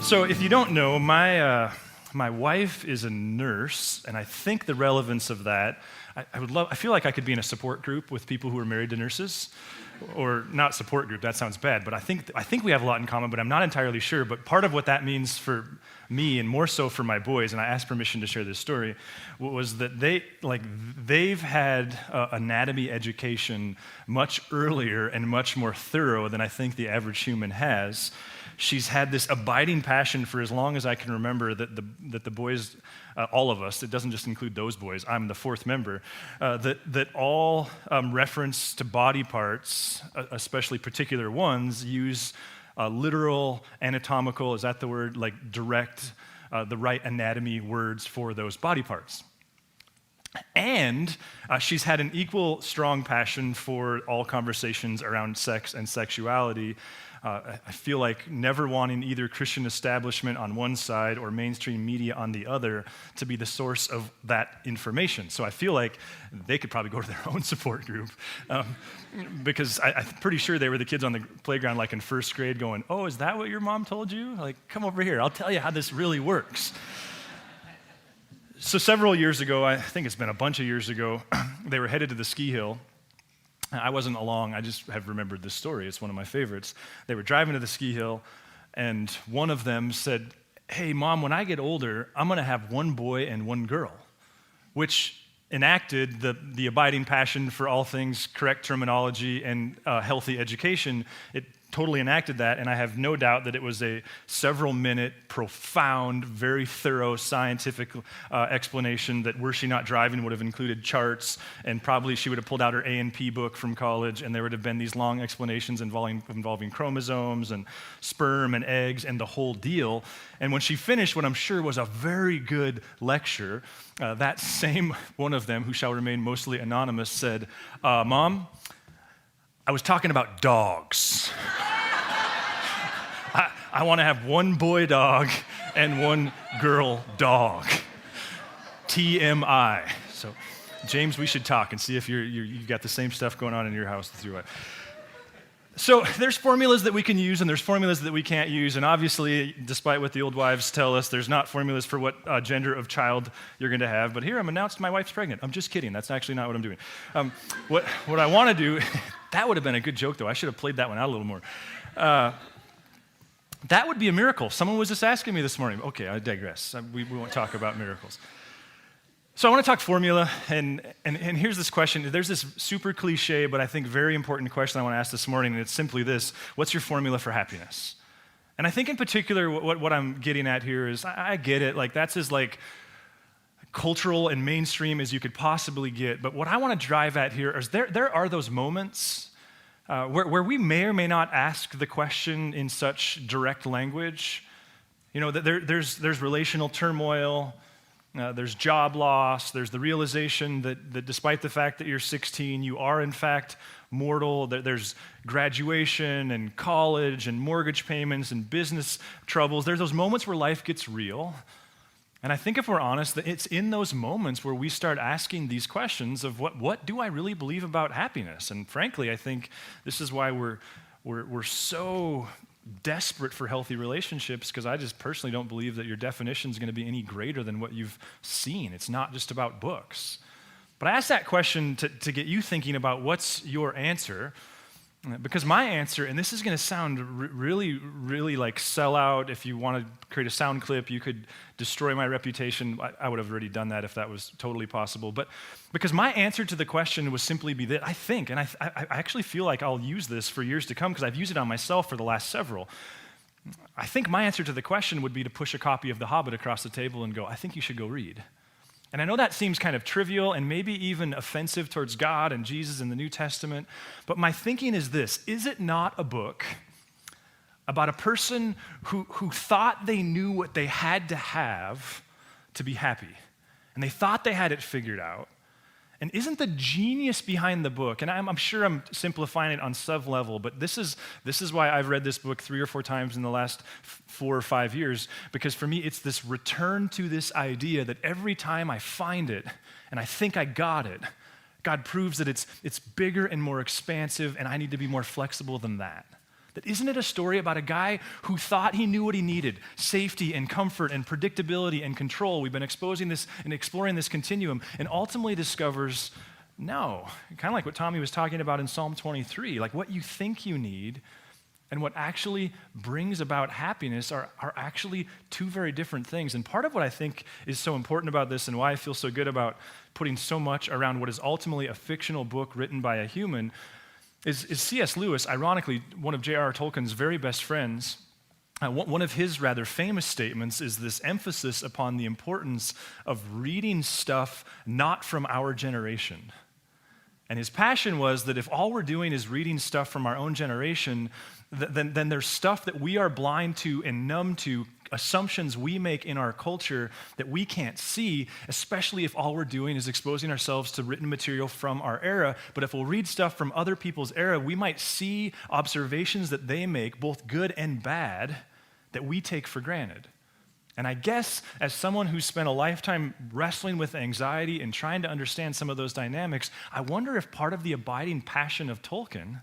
So if you don't know, my wife is a nurse, and I think the relevance of that, I feel like I could be in a support group with people who are married to nurses, or not support group, that sounds bad, but I think we have a lot in common, but I'm not entirely sure. But part of what that means for me, and more so for my boys, and I asked permission to share this story, was that they've had anatomy education much earlier and much more thorough than I think the average human has. She's had this abiding passion for as long as I can remember that the boys, all of us, it doesn't just include those boys, I'm the fourth member, that all reference to body parts, especially particular ones, use literal, anatomical, is that the word, like direct, the right anatomy words for those body parts. And she's had an equal strong passion for all conversations around sex and sexuality. I feel like never wanting either Christian establishment on one side or mainstream media on the other to be the source of that information. So I feel like they could probably go to their own support group because I'm pretty sure they were the kids on the playground like in first grade going, "Oh, is that what your mom told you? Like, come over here. I'll tell you how this really works." So several years ago, I think it's been a bunch of years ago, they were headed to the ski hill. I wasn't along, I just have remembered this story. It's one of my favorites. They were driving to the ski hill, and one of them said, "Hey, Mom, when I get older, I'm going to have one boy and one girl," which enacted the abiding passion for all things correct terminology and healthy education. It totally enacted that, and I have no doubt that it was a several-minute, profound, very thorough scientific explanation that were she not driving would have included charts, and probably she would have pulled out her A&P book from college, and there would have been these long explanations involving chromosomes and sperm and eggs and the whole deal. And when she finished what I'm sure was a very good lecture, that same one of them, who shall remain mostly anonymous, said, "Mom, I was talking about dogs. I want to have one boy dog and one girl dog. TMI. So, James, we should talk and see if you've got the same stuff going on in your house with your wife. So there's formulas that we can use and there's formulas that we can't use, and obviously, despite what the old wives tell us, there's not formulas for what gender of child you're going to have. But here I'm announced my wife's pregnant. I'm just kidding. That's actually not what I'm doing. What I want to do, that would have been a good joke though. I should have played that one out a little more. That would be a miracle. Someone was just asking me this morning. Okay, I digress. We won't talk about miracles. So I want to talk formula, and here's this question. There's this super cliche, but I think very important question I want to ask this morning, and it's simply this: what's your formula for happiness? And I think in particular what I'm getting at here is, I get it, like that's as like cultural and mainstream as you could possibly get, but what I want to drive at here is there are those moments where we may or may not ask the question in such direct language. You know, there's relational turmoil, there's job loss, there's the realization that despite the fact that you're 16, you are in fact mortal. There's graduation and college and mortgage payments and business troubles. There's those moments where life gets real. And I think if we're honest, that it's in those moments where we start asking these questions of what do I really believe about happiness? And frankly, I think this is why we're so desperate for healthy relationships, because I just personally don't believe that your definition is going to be any greater than what you've seen. It's not just about books. But I asked that question to get you thinking about what's your answer, because my answer, and this is going to sound really, really like sell out. If you want to create a sound clip, you could destroy my reputation. I would have already done that if that was totally possible. But because my answer to the question would simply be that I think, and I actually feel like I'll use this for years to come because I've used it on myself for the last several. I think my answer to the question would be to push a copy of The Hobbit across the table and go, I think you should go read. And I know that seems kind of trivial and maybe even offensive towards God and Jesus in the New Testament, but my thinking is this: is it not a book about a person who thought they knew what they had to have to be happy, and they thought they had it figured out? And isn't the genius behind the book, and I'm sure I'm simplifying it on some level, but this is why I've read this book 3 or 4 times in the last 4 or 5 years, because for me it's this return to this idea that every time I find it and I think I got it, God proves that it's bigger and more expansive, and I need to be more flexible than that. That isn't it a story about a guy who thought he knew what he needed, safety and comfort and predictability and control. We've been exposing this and exploring this continuum, and ultimately discovers, no, kind of like what Tommy was talking about in Psalm 23, like what you think you need and what actually brings about happiness are actually two very different things. And part of what I think is so important about this and why I feel so good about putting so much around what is ultimately a fictional book written by a human is C.S. Lewis, ironically, one of J.R.R. Tolkien's very best friends. One of his rather famous statements is this emphasis upon the importance of reading stuff not from our generation. And his passion was that if all we're doing is reading stuff from our own generation, then there's stuff that we are blind to and numb to, assumptions we make in our culture that we can't see, especially if all we're doing is exposing ourselves to written material from our era. But if we'll read stuff from other people's era, we might see observations that they make, both good and bad, that we take for granted. And I guess as someone who's spent a lifetime wrestling with anxiety and trying to understand some of those dynamics, I wonder if part of the abiding passion of Tolkien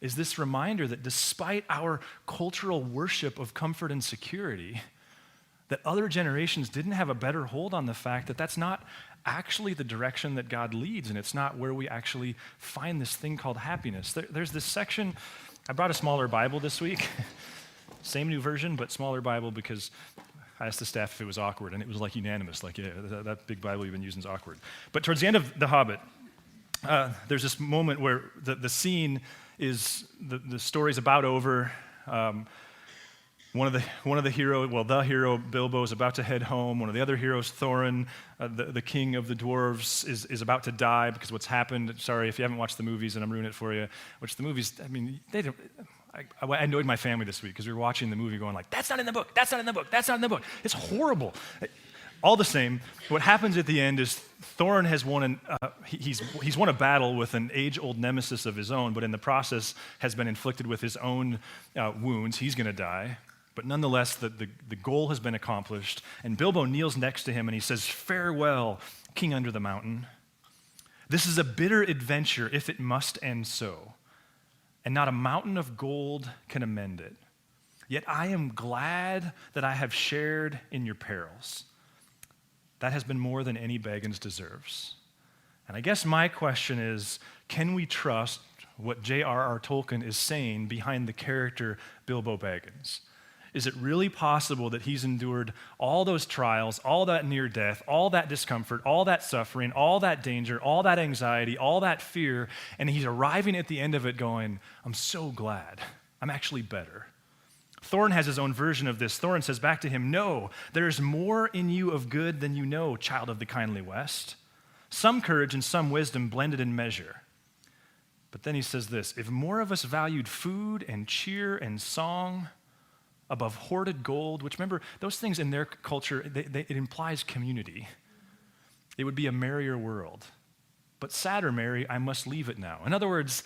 is this reminder that despite our cultural worship of comfort and security, that other generations didn't have a better hold on the fact that that's not actually the direction that God leads, and it's not where we actually find this thing called happiness. There's this section, I brought a smaller Bible this week, same new version, but smaller Bible because I asked the staff if it was awkward, and it was like unanimous, like, yeah, that big Bible you've been using is awkward. But towards the end of The Hobbit, there's this moment where the scene is, the story's about over. One of the heroes, the hero, Bilbo, is about to head home. One of the other heroes, Thorin, the king of the dwarves, is about to die because what's happened. Sorry if you haven't watched the movies and I'm ruining it for you, which the movies, I mean, they don't. I annoyed my family this week because we were watching the movie going like, that's not in the book, that's not in the book, that's not in the book. It's horrible. All the same, what happens at the end is Thorin has won he's won a battle with an age-old nemesis of his own, but in the process has been inflicted with his own wounds. He's going to die. But nonetheless, the goal has been accomplished, and Bilbo kneels next to him and he says, "Farewell, King under the mountain. This is a bitter adventure if it must end so. And not a mountain of gold can amend it. Yet I am glad that I have shared in your perils. That has been more than any Baggins deserves." And I guess my question is, can we trust what J.R.R. Tolkien is saying behind the character Bilbo Baggins? Is it really possible that he's endured all those trials, all that near death, all that discomfort, all that suffering, all that danger, all that anxiety, all that fear, and he's arriving at the end of it going, I'm so glad. I'm actually better. Thorin has his own version of this. Thorin says back to him, "No, there is more in you of good than you know, child of the kindly West. Some courage and some wisdom blended in measure." But then he says this, "If more of us valued food and cheer and song above hoarded gold," which, remember, those things in their culture, it implies community. It would be a merrier world. But sadder, Mary, I must leave it now. In other words,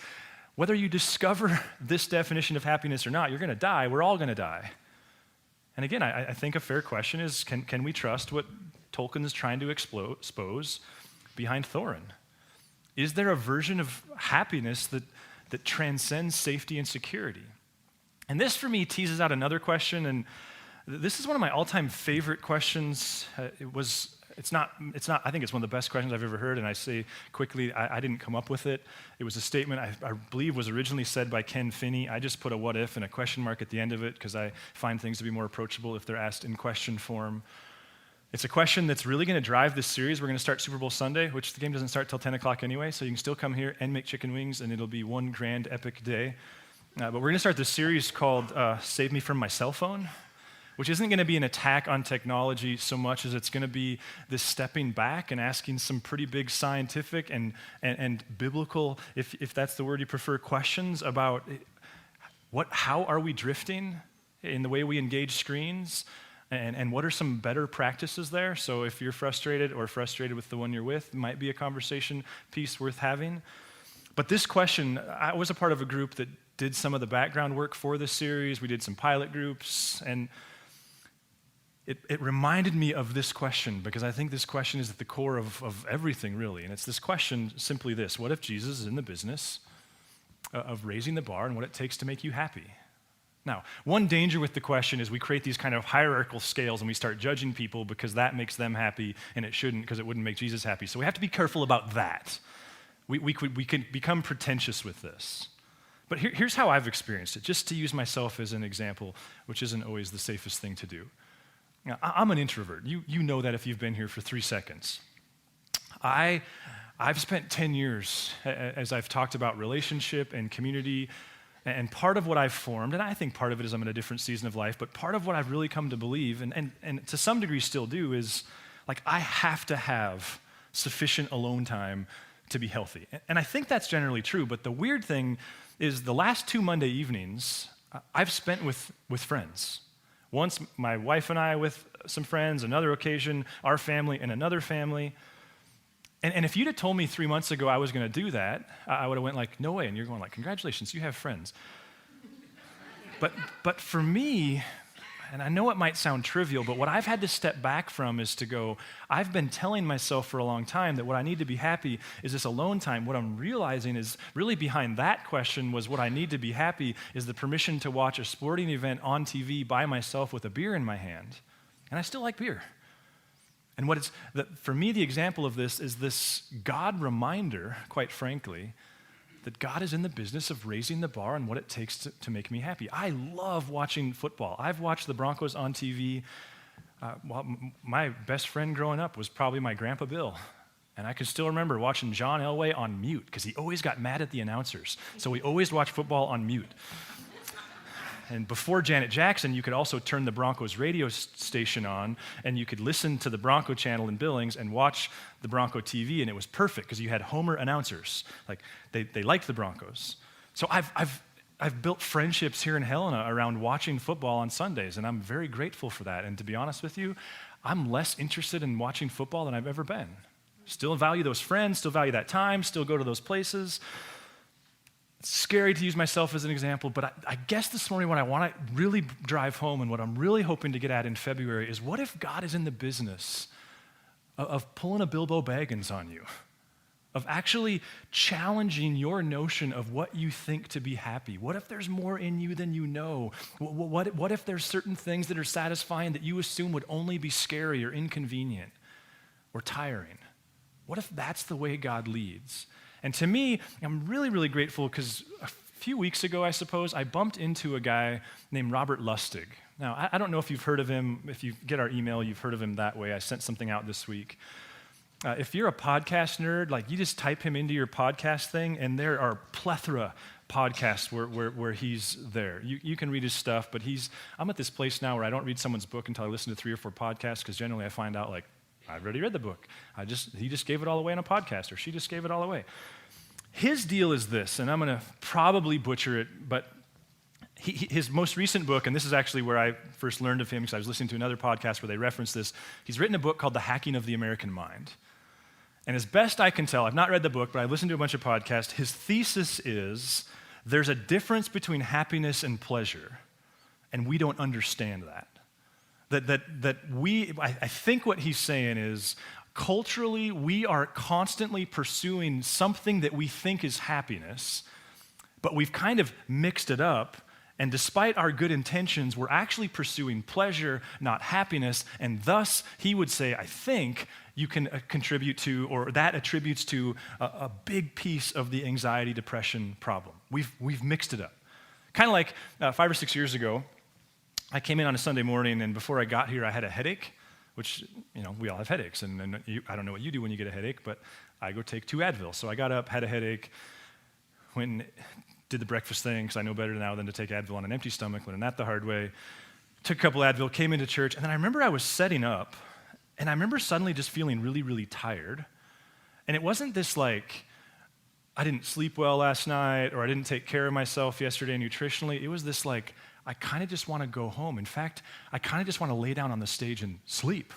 whether you discover this definition of happiness or not, you're going to die. We're all going to die. And again, I think a fair question is, can we trust what Tolkien is trying to expose behind Thorin? Is there a version of happiness that transcends safety and security? And this, for me, teases out another question, and this is one of my all-time favorite questions. It's not, I think it's one of the best questions I've ever heard, and I say quickly, I didn't come up with it. It was a statement I believe was originally said by Ken Finney. I just put a what if and a question mark at the end of it because I find things to be more approachable if they're asked in question form. It's a question that's really going to drive this series. We're going to start Super Bowl Sunday, which the game doesn't start till 10 o'clock anyway, so you can still come here and make chicken wings, and it'll be one grand epic day. But we're going to start this series called Save Me From My Cell Phone, which isn't going to be an attack on technology so much as it's going to be this stepping back and asking some pretty big scientific and biblical, if that's the word you prefer, questions about how are we drifting in the way we engage screens, and what are some better practices there? So if you're frustrated with the one you're with, it might be a conversation piece worth having. But this question, I was a part of a group that did some of the background work for this series. We did some pilot groups, and it reminded me of this question because I think this question is at the core of everything, really. And it's this question, simply this: what if Jesus is in the business of raising the bar and what it takes to make you happy? Now, one danger with the question is we create these kind of hierarchical scales and we start judging people because that makes them happy and it shouldn't because it wouldn't make Jesus happy. So we have to be careful about that. We can become pretentious with this. But here's how I've experienced it, just to use myself as an example, which isn't always the safest thing to do. Now, I'm an introvert. You know that if you've been here for 3 seconds. I've spent 10 years as I've talked about relationship and community, and part of what I've formed, and I think part of it is I'm in a different season of life, but part of what I've really come to believe, and to some degree still do, is like I have to have sufficient alone time to be healthy. And I think that's generally true, but the weird thing is the last 2 Monday evenings I've spent with friends. Once my wife and I with some friends, another occasion our family and another family. And if you'd have told me 3 months ago I was going to do that, I would have went like, no way. And you're going like, congratulations, you have friends. But for me, and I know it might sound trivial, but what I've had to step back from is to go, I've been telling myself for a long time that what I need to be happy is this alone time. What I'm realizing is really behind that question was what I need to be happy is the permission to watch a sporting event on TV by myself with a beer in my hand. And I still like beer. And for me, the example of this is this God reminder, quite frankly, that God is in the business of raising the bar on what it takes to make me happy. I love watching football. I've watched the Broncos on TV. My best friend growing up was probably my Grandpa Bill. And I can still remember watching John Elway on mute because he always got mad at the announcers. So we always watched football on mute. And before Janet Jackson, you could also turn the Broncos radio station on, and you could listen to the Bronco channel in Billings and watch the Bronco TV, and it was perfect because you had Homer announcers. Like they liked the Broncos. So I've built friendships here in Helena around watching football on Sundays, and I'm very grateful for that. And to be honest with you, I'm less interested in watching football than I've ever been. Still value those friends, still value that time, still go to those places. It's scary to use myself as an example, but I guess this morning what I want to really drive home and what I'm really hoping to get at in February is what if God is in the business of pulling a Bilbo Baggins on you, of actually challenging your notion of what you think to be happy? What if there's more in you than you know? What if there's certain things that are satisfying that you assume would only be scary or inconvenient or tiring? What if that's the way God leads? And to me, I'm really, really grateful because a few weeks ago, I suppose, I bumped into a guy named Robert Lustig. Now, I don't know if you've heard of him. If you get our email, you've heard of him that way. I sent something out this week. If you're a podcast nerd, like you just type him into your podcast thing, and there are plethora podcasts where he's there. You can read his stuff, but I'm at this place now where I don't read someone's book until I listen to 3 or 4 podcasts because generally I find out like, I've already read the book. He just gave it all away on a podcast, or she just gave it all away. His deal is this, and I'm going to probably butcher it, but his most recent book, and this is actually where I first learned of him because I was listening to another podcast where they referenced this. He's written a book called The Hacking of the American Mind. And as best I can tell, I've not read the book, but I've listened to a bunch of podcasts. His thesis is there's a difference between happiness and pleasure, and we don't understand that. I think what he's saying is, culturally, we are constantly pursuing something that we think is happiness, but we've kind of mixed it up, and despite our good intentions, we're actually pursuing pleasure, not happiness, and thus, he would say, I think, you can contribute to, or that attributes to, a big piece of the anxiety, depression problem. We've mixed it up. Kind of like 5 or 6 years ago, I came in on a Sunday morning, and before I got here, I had a headache, which, we all have headaches. And I don't know what you do when you get a headache, but I go take 2 Advil. So I got up, had a headache, went and did the breakfast thing, because I know better now than to take Advil on an empty stomach, learned that the hard way. Took a couple Advil, came into church, and then I remember I was setting up, and I remember suddenly just feeling really, really tired. And it wasn't this like, I didn't sleep well last night, or I didn't take care of myself yesterday nutritionally. It was this like, I kind of just want to go home. In fact, I kind of just want to lay down on the stage and sleep.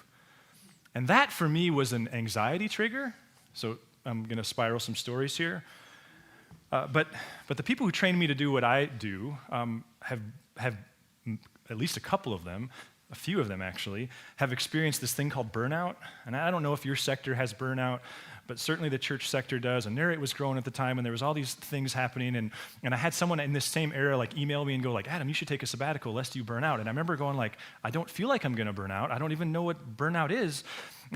And that, for me, was an anxiety trigger. So I'm going to spiral some stories here. But the people who trained me to do what I do have at least a couple of them, a few of them actually, have experienced this thing called burnout. And I don't know if your sector has burnout, but certainly the church sector does. And Narrate was growing at the time, and there was all these things happening. And I had someone in this same era like email me and go like, Adam, you should take a sabbatical lest you burn out. And I remember going like, I don't feel like I'm going to burn out. I don't even know what burnout is,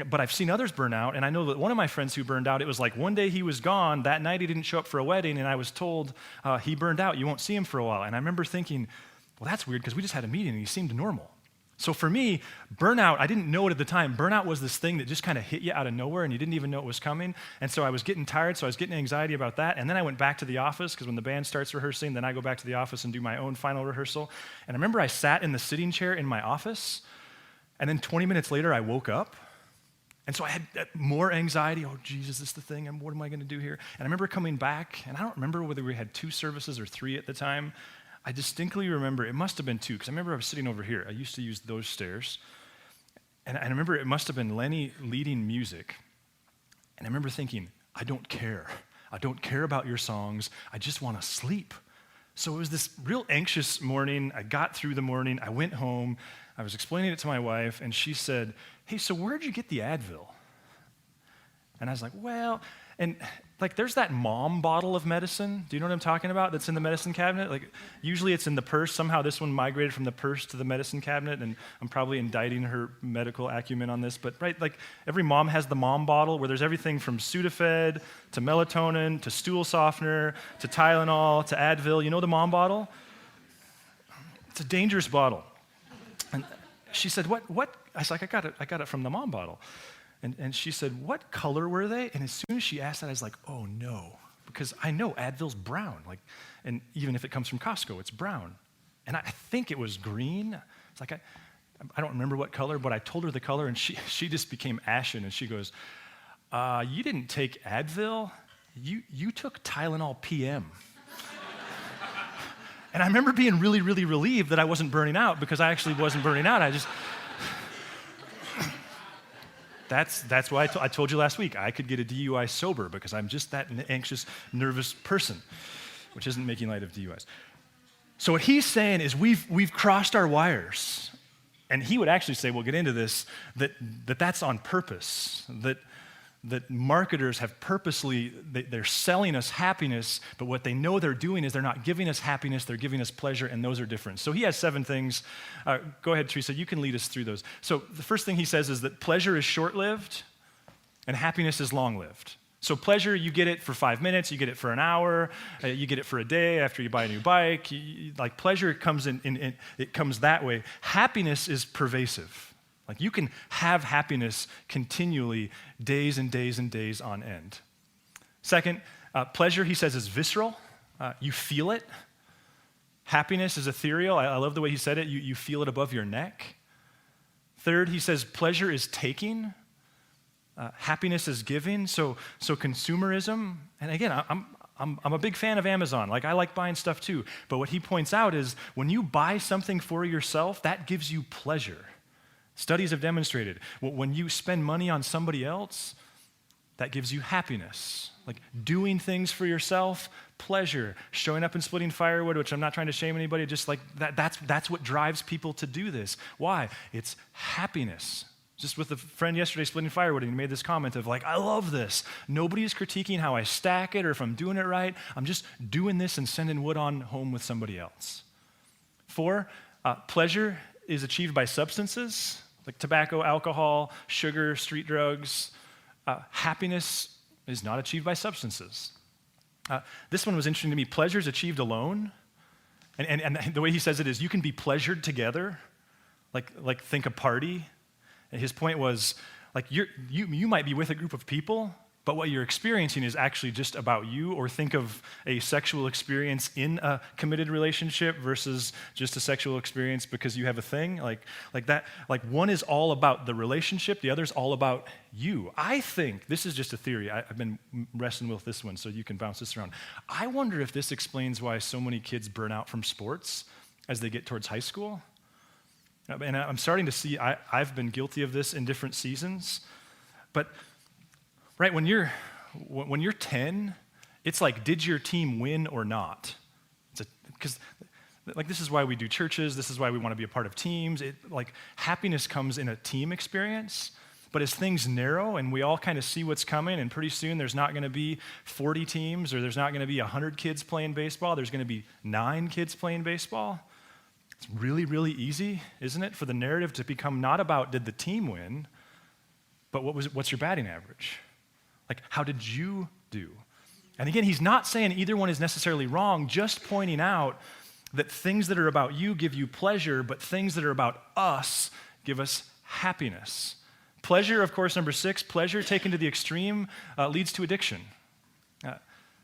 but I've seen others burn out. And I know that one of my friends who burned out, it was like one day he was gone. That night he didn't show up for a wedding, and I was told he burned out. You won't see him for a while. And I remember thinking, well, that's weird because we just had a meeting and he seemed normal. So for me, burnout, I didn't know it at the time. Burnout was this thing that just kind of hit you out of nowhere and you didn't even know it was coming. And so I was getting tired, so I was getting anxiety about that. And then I went back to the office because when the band starts rehearsing, then I go back to the office and do my own final rehearsal. And I remember I sat in the sitting chair in my office, and then 20 minutes later I woke up. And so I had more anxiety. Oh, geez, is this the thing? What am I going to do here? And I remember coming back, and I don't remember whether we had 2 services or 3 at the time. I distinctly remember, it must have been 2, because I remember I was sitting over here. I used to use those stairs. And I remember it must have been Lenny leading music. And I remember thinking, I don't care. I don't care about your songs. I just want to sleep. So it was this real anxious morning. I got through the morning. I went home. I was explaining it to my wife, and she said, hey, so where'd you get the Advil? And I was like, well, and like there's that mom bottle of medicine. Do you know what I'm talking about? That's in the medicine cabinet. Like usually it's in the purse. Somehow this one migrated from the purse to the medicine cabinet, and I'm probably indicting her medical acumen on this. But right, like every mom has the mom bottle where there's everything from Sudafed to melatonin to stool softener to Tylenol to Advil. You know the mom bottle? It's a dangerous bottle. And she said, what? I was like, I got it from the mom bottle. And she said, what color were they? And as soon as she asked that, I was like, oh no, because I know Advil's brown. Like, and even if it comes from Costco, it's brown. And I think it was green. It's like, I don't remember what color, but I told her the color, and she just became ashen, and she goes, you didn't take Advil, you took Tylenol PM. And I remember being really, really relieved that I wasn't burning out, because I actually wasn't burning out. That's why I told you last week I could get a DUI sober, because I'm just that anxious, nervous person, which isn't making light of DUIs. So what he's saying is we've crossed our wires. And he would actually say, we'll get into this, that's on purpose, that marketers have purposely, they're selling us happiness, but what they know they're doing is they're not giving us happiness, they're giving us pleasure, and those are different. So he has 7 things. Go ahead, Teresa, you can lead us through those. So the first thing he says is that pleasure is short-lived and happiness is long-lived. So pleasure, you get it for 5 minutes, you get it for an hour, you get it for a day after you buy a new bike. Like pleasure comes it comes that way. Happiness is pervasive. Like you can have happiness continually, days and days and days on end. Second, pleasure, he says, is visceral. You feel it. Happiness is ethereal. I love the way he said it. You feel it above your neck. Third, he says pleasure is taking. Happiness is giving. So consumerism, and again, I'm a big fan of Amazon. Like I like buying stuff too. But what he points out is when you buy something for yourself, that gives you pleasure. Studies have demonstrated when you spend money on somebody else, that gives you happiness. Like doing things for yourself, pleasure. Showing up and splitting firewood, which I'm not trying to shame anybody, just like that's what drives people to do this. Why? It's happiness. Just with a friend yesterday splitting firewood, and he made this comment of like, I love this. Nobody's critiquing how I stack it or if I'm doing it right. I'm just doing this and sending wood on home with somebody else. 4, pleasure is achieved by substances, like tobacco, alcohol, sugar, street drugs. Happiness is not achieved by substances. This one was interesting to me. Pleasure is achieved alone. And the way he says it is you can be pleasured together, like think a party. And his point was, like you might be with a group of people, but what you're experiencing is actually just about you, or think of a sexual experience in a committed relationship versus just a sexual experience because you have a thing, like that. Like one is all about the relationship, the other is all about you. I think, this is just a theory, I've been wrestling with this one so you can bounce this around. I wonder if this explains why so many kids burn out from sports as they get towards high school. And I'm starting to see, I've been guilty of this in different seasons, but right, when you're 10, it's like, did your team win or not? Because like this is why we do churches. This is why we want to be a part of teams. Like happiness comes in a team experience. But as things narrow and we all kind of see what's coming, and pretty soon there's not going to be 40 teams or there's not going to be 100 kids playing baseball, there's going to be 9 kids playing baseball. It's really, really easy, isn't it, for the narrative to become not about did the team win, but what's your batting average? Like, how did you do? And again, he's not saying either one is necessarily wrong, just pointing out that things that are about you give you pleasure, but things that are about us give us happiness. Pleasure, of course, number 6, pleasure taken to the extreme leads to addiction.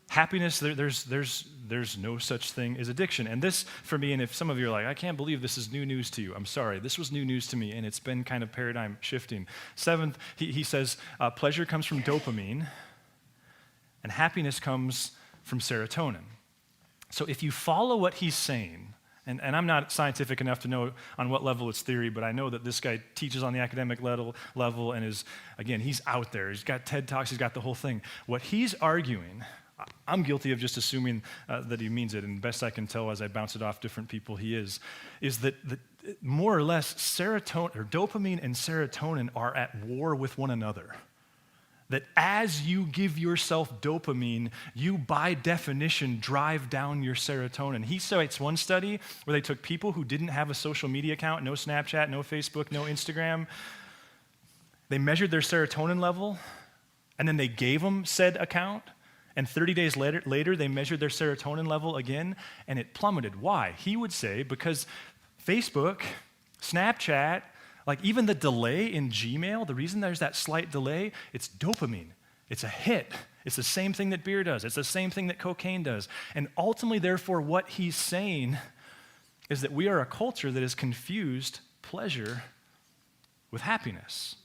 Happiness, there's no such thing as addiction. And this, for me, and if some of you are like, I can't believe this is new news to you, I'm sorry. This was new news to me, and it's been kind of paradigm shifting. 7th, he says, pleasure comes from dopamine, and happiness comes from serotonin. So if you follow what he's saying, and I'm not scientific enough to know on what level it's theory, but I know that this guy teaches on the academic level and is, again, he's out there. He's got TED Talks, he's got the whole thing. What he's arguing, I'm guilty of just assuming that he means it, and best I can tell as I bounce it off different people he is that more or less serotonin, or dopamine and serotonin are at war with one another. That as you give yourself dopamine, you by definition drive down your serotonin. He cites one study where they took people who didn't have a social media account, no Snapchat, no Facebook, no Instagram. They measured their serotonin level, and then they gave them said account, and 30 days later they measured their serotonin level again, and it plummeted. Why? He would say because Facebook, Snapchat, like even the delay in Gmail, the reason there's that slight delay, it's dopamine. It's a hit. It's the same thing that beer does. It's the same thing that cocaine does. And ultimately, therefore, what he's saying is that we are a culture that has confused pleasure with happiness.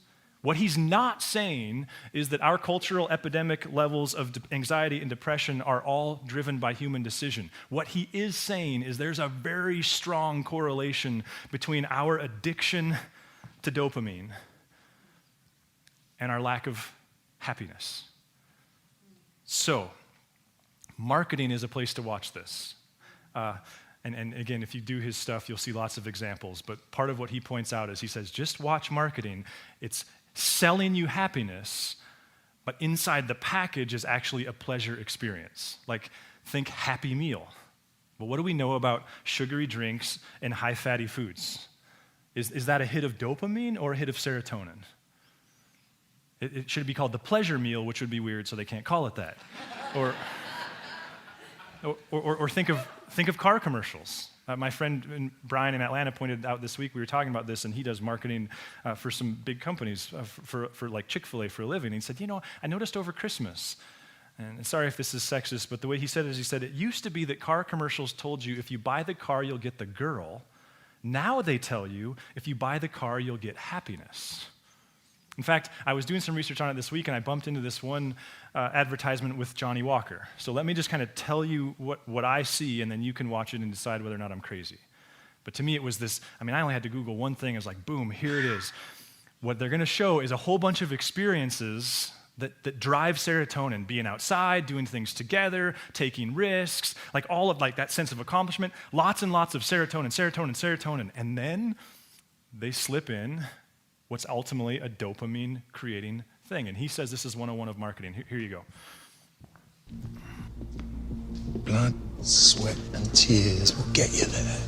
What he's not saying is that our cultural epidemic levels of anxiety and depression are all driven by human decision. What he is saying is there's a very strong correlation between our addiction to dopamine and our lack of happiness. So, marketing is a place to watch this. And again, if you do his stuff, you'll see lots of examples. But part of what he points out is he says, just watch marketing. It's selling you happiness, but inside the package is actually a pleasure experience. Like, think Happy Meal. Well, what do we know about sugary drinks and high-fatty foods? Is that a hit of dopamine or a hit of serotonin? It should be called the pleasure meal, which would be weird, so they can't call it that. Or think of car commercials. My friend Brian in Atlanta pointed out this week, we were talking about this, and he does marketing for some big companies, for like Chick-fil-A for a living. And he said, I noticed over Christmas, and sorry if this is sexist, but the way he said it is, he said, it used to be that car commercials told you if you buy the car, you'll get the girl. Now they tell you, if you buy the car, you'll get happiness. In fact, I was doing some research on it this week, and I bumped into this one advertisement with Johnny Walker. So let me just kind of tell you what I see, and then you can watch it and decide whether or not I'm crazy. But to me, it was this, I only had to Google one thing. I was like, boom, here it is. What they're going to show is a whole bunch of experiences that drive serotonin, being outside, doing things together, taking risks, like all of like that sense of accomplishment, lots and lots of serotonin. And then they slip in what's ultimately a dopamine-creating thing. And he says this is 101 of marketing. Here you go. Blood, sweat, and tears will get you there.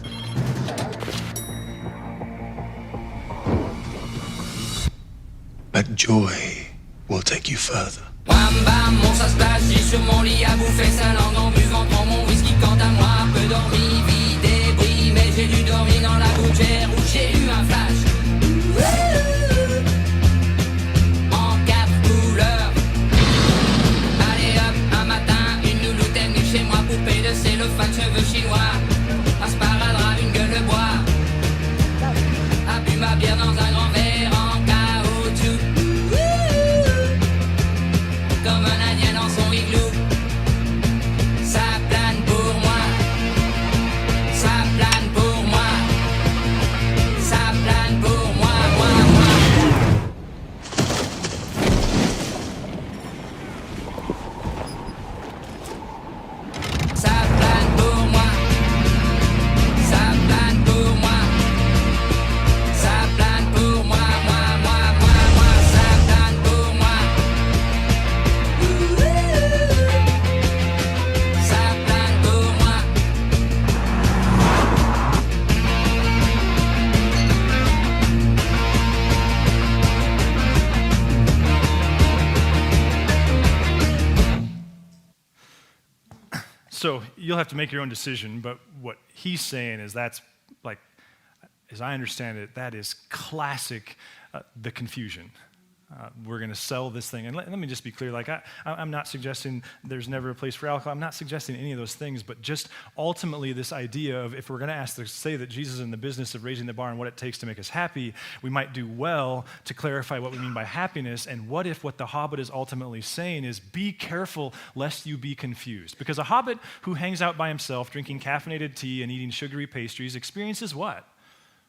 But joy will take you further. Bam bam, mon ça se passe, j'ai sur mon lit à bouffer sa langue en buvant, prends mon whisky quant à moi, peu dormi, vie débris, mais j'ai dû dormir dans la gouttière où j'ai eu un flash. En quatre couleurs. Allez hop, un matin, une louloute est venue chez moi, poupée de cellophane, cheveux chinois, un sparadrap, une gueule de bois, a bu ma bière dans un grand verre en caoutchouc. Comme un indien dans son igloo. Ça plane pour moi. Ça plane pour moi. Ça plane pour moi, moi. Ça plane pour moi. So you'll have to make your own decision, but what he's saying is that's like, as I understand it, that is classic the confusion. We're going to sell this thing. And let me just be clear, like I'm not suggesting there's never a place for alcohol. I'm not suggesting any of those things, but just ultimately this idea of if we're going to say that Jesus is in the business of raising the bar and what it takes to make us happy, we might do well to clarify what we mean by happiness. And what if what the Hobbit is ultimately saying is be careful lest you be confused? Because a Hobbit who hangs out by himself drinking caffeinated tea and eating sugary pastries experiences what?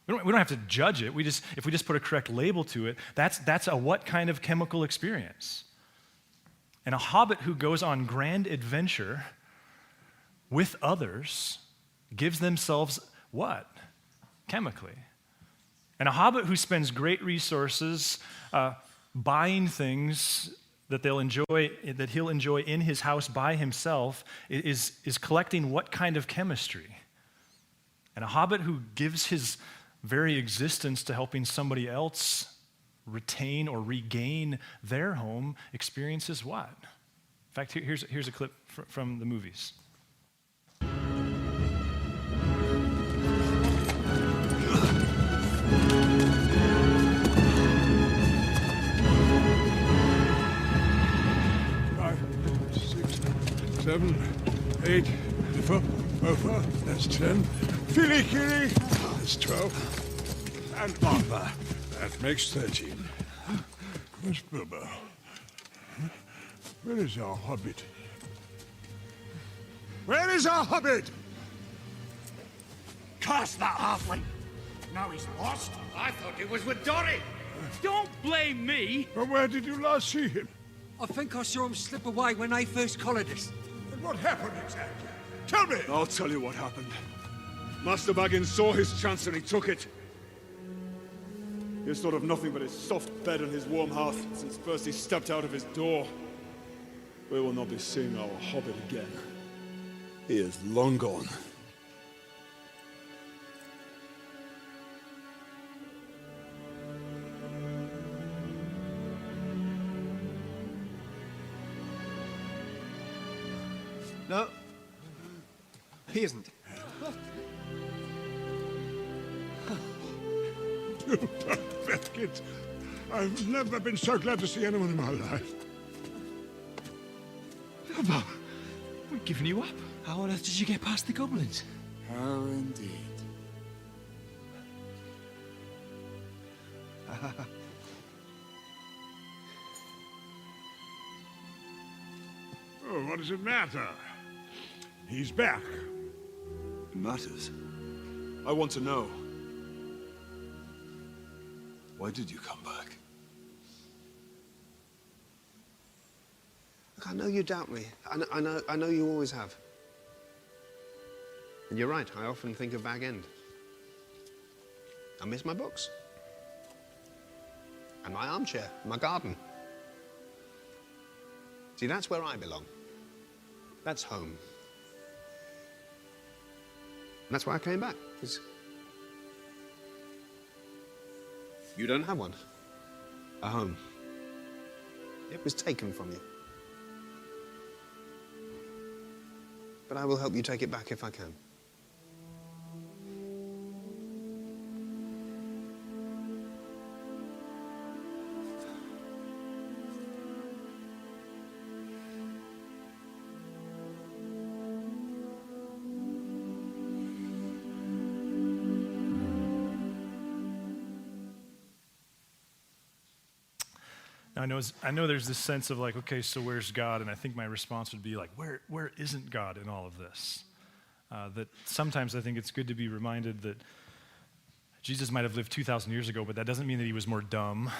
We don't have to judge it. If we just put a correct label to it, that's a what kind of chemical experience? And a Hobbit who goes on grand adventure with others gives themselves what? Chemically. And a Hobbit who spends great resources buying things that he'll enjoy in his house by himself is collecting what kind of chemistry? And a Hobbit who gives his very existence to helping somebody else retain or regain their home experiences what? In fact, here's a clip from the movies. Five, 6, 7, 8, 4, that's 10. Philly Kitty, that's 12. And Martha, that makes 13. Where's Bilbo? Where is our hobbit? Where is our hobbit? Curse that halfling! Now he's lost. I thought he was with Dory. Don't blame me! But where did you last see him? I think I saw him slip away when they first collared us. And what happened exactly? Tell me! I'll tell you what happened. Master Baggins saw his chance and he took it. He has thought of nothing but his soft bed and his warm hearth since first he stepped out of his door. We will not be seeing our hobbit again. He is long gone. No, he isn't. Beckett, I've never been so glad to see anyone in my life. Bilbo, we've given you up. How on earth did you get past the goblins? How indeed. Oh, what does it matter? He's back. It matters. I want to know. Why did you come back? Look, I know you doubt me. I know you always have. And you're right, I often think of Bag End. I miss my books. And my armchair, my garden. See, that's where I belong. That's home. And that's why I came back, because you don't have one. A home. It was taken from you. But I will help you take it back if I can. Now, I know there's this sense of like, okay, so where's God? And I think my response would be like, where isn't God in all of this? That sometimes I think it's good to be reminded that Jesus might have lived 2,000 years ago, but that doesn't mean that he was more dumb,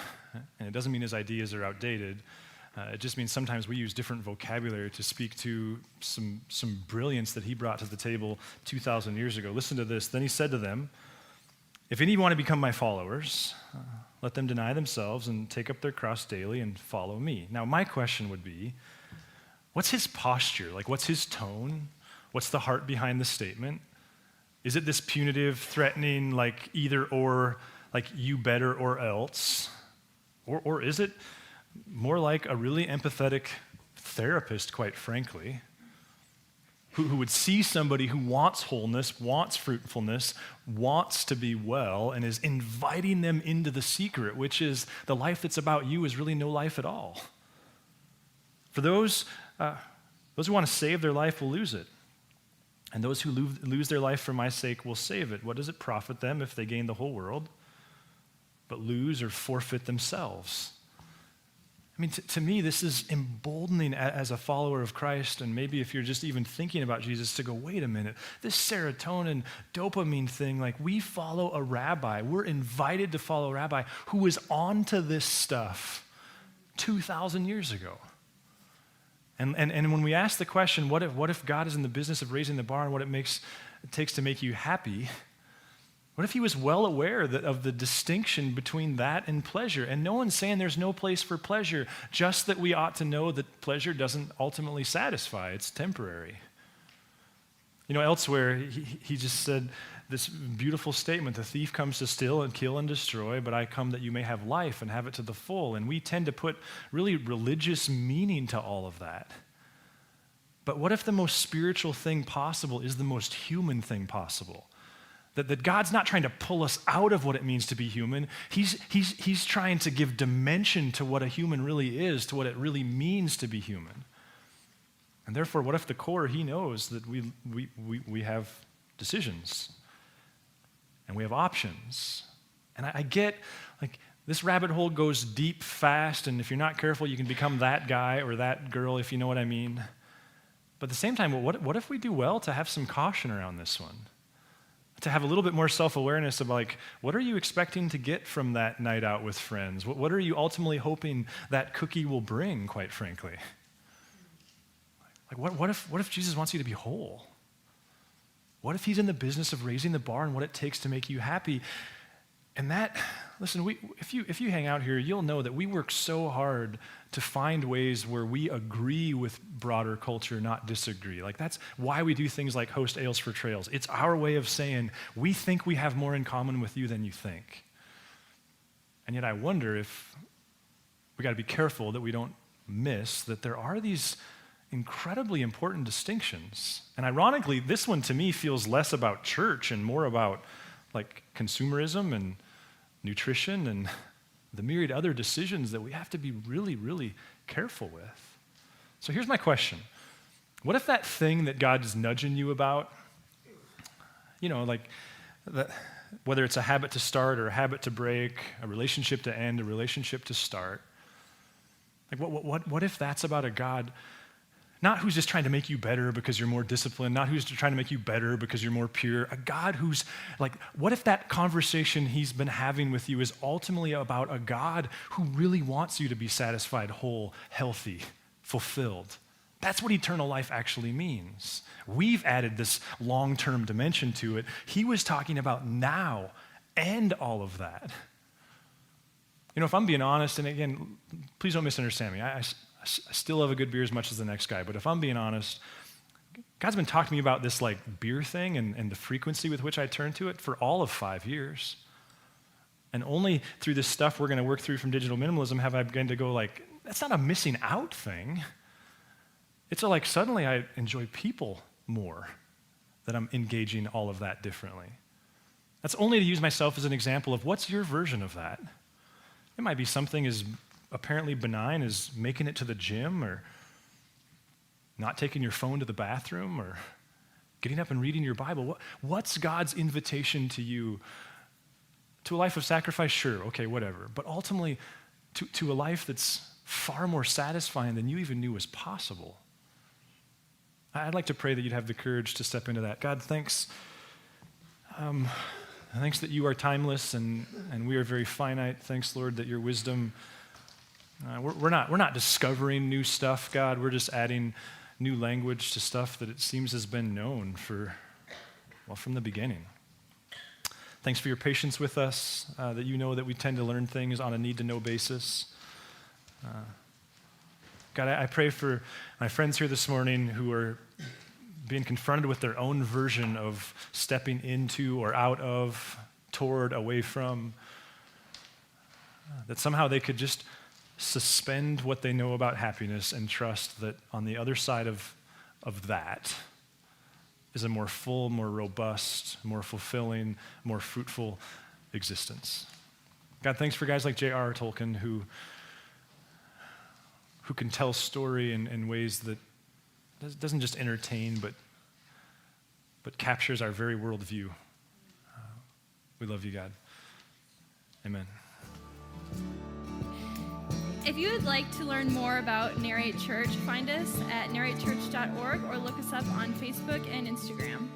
and it doesn't mean his ideas are outdated. It just means sometimes we use different vocabulary to speak to some brilliance that he brought to the table 2,000 years ago. Listen to this. Then he said to them, if any want to become my followers, let them deny themselves and take up their cross daily and follow me. Now, my question would be, what's his posture? Like, what's his tone? What's the heart behind the statement? Is it this punitive, threatening, like either or, like you better or else? Or is it more like a really empathetic therapist, quite frankly? who would see somebody who wants wholeness, wants fruitfulness, wants to be well, and is inviting them into the secret, which is the life that's about you is really no life at all. For those who want to save their life will lose it. And those who lose their life for my sake will save it. What does it profit them if they gain the whole world, but lose or forfeit themselves? I mean, to me, this is emboldening as a follower of Christ, and maybe if you're just even thinking about Jesus, to go, wait a minute, this serotonin, dopamine thing, like we follow a rabbi. We're invited to follow a rabbi who was onto this stuff 2,000 years ago. And when we ask the question, what if God is in the business of raising the bar and what it takes to make you happy? What if he was well aware of the distinction between that and pleasure? And no one's saying there's no place for pleasure, just that we ought to know that pleasure doesn't ultimately satisfy. It's temporary. You know, elsewhere, he just said this beautiful statement, the thief comes to steal and kill and destroy, but I come that you may have life and have it to the full. And we tend to put really religious meaning to all of that. But what if the most spiritual thing possible is the most human thing possible? That God's not trying to pull us out of what it means to be human. He's trying to give dimension to what a human really is, to what it really means to be human. And therefore, what if the core, he knows that we have decisions and we have options. And I get, like, this rabbit hole goes deep fast, and if you're not careful, you can become that guy or that girl, if you know what I mean. But at the same time, what if we do well to have some caution around this one? To have a little bit more self-awareness of, like, what are you expecting to get from that night out with friends? What are you ultimately hoping that cookie will bring, quite frankly? Like, what if Jesus wants you to be whole? What if he's in the business of raising the bar and what it takes to make you happy? And that, listen, if you hang out here, you'll know that we work so hard to find ways where we agree with broader culture, not disagree. Like, that's why we do things like host Ales for Trails. It's our way of saying, we think we have more in common with you than you think. And yet I wonder if we got to be careful that we don't miss that there are these incredibly important distinctions. And ironically, this one to me feels less about church and more about, like, consumerism and nutrition and the myriad other decisions that we have to be really, really careful with. So here's my question. What if that thing that God is nudging you about, you know, like, whether it's a habit to start or a habit to break, a relationship to end, a relationship to start, like, what if that's about a God not who's just trying to make you better because you're more disciplined, not who's trying to make you better because you're more pure, a God who's like, what if that conversation he's been having with you is ultimately about a God who really wants you to be satisfied, whole, healthy, fulfilled? That's what eternal life actually means. We've added this long-term dimension to it. He was talking about now and all of that. You know, if I'm being honest, and again, please don't misunderstand me. I still love a good beer as much as the next guy, but if I'm being honest, God's been talking to me about this, like, beer thing and the frequency with which I turn to it for all of 5 years. And only through this stuff we're going to work through from digital minimalism have I begun to go, like, that's not a missing out thing. It's like suddenly I enjoy people more, that I'm engaging all of that differently. That's only to use myself as an example of what's your version of that. It might be something as apparently benign as making it to the gym, or not taking your phone to the bathroom, or getting up and reading your Bible. What's God's invitation to you? To a life of sacrifice? Sure, okay, whatever. But ultimately, to a life that's far more satisfying than you even knew was possible. I'd like to pray that you'd have the courage to step into that. God, thanks. Thanks that you are timeless and we are very finite. Thanks, Lord, that your wisdom, we're not discovering new stuff, God. We're just adding new language to stuff that it seems has been known from the beginning. Thanks for your patience with us, that you know that we tend to learn things on a need-to-know basis. God, I pray for my friends here this morning who are being confronted with their own version of stepping into or out of, toward, away from, that somehow they could just suspend what they know about happiness and trust that on the other side of that, is a more full, more robust, more fulfilling, more fruitful existence. God, thanks for guys like J.R.R. Tolkien who can tell story in ways that doesn't just entertain, but captures our very worldview. We love you, God. Amen. If you would like to learn more about Narrate Church, find us at narratechurch.org or look us up on Facebook and Instagram.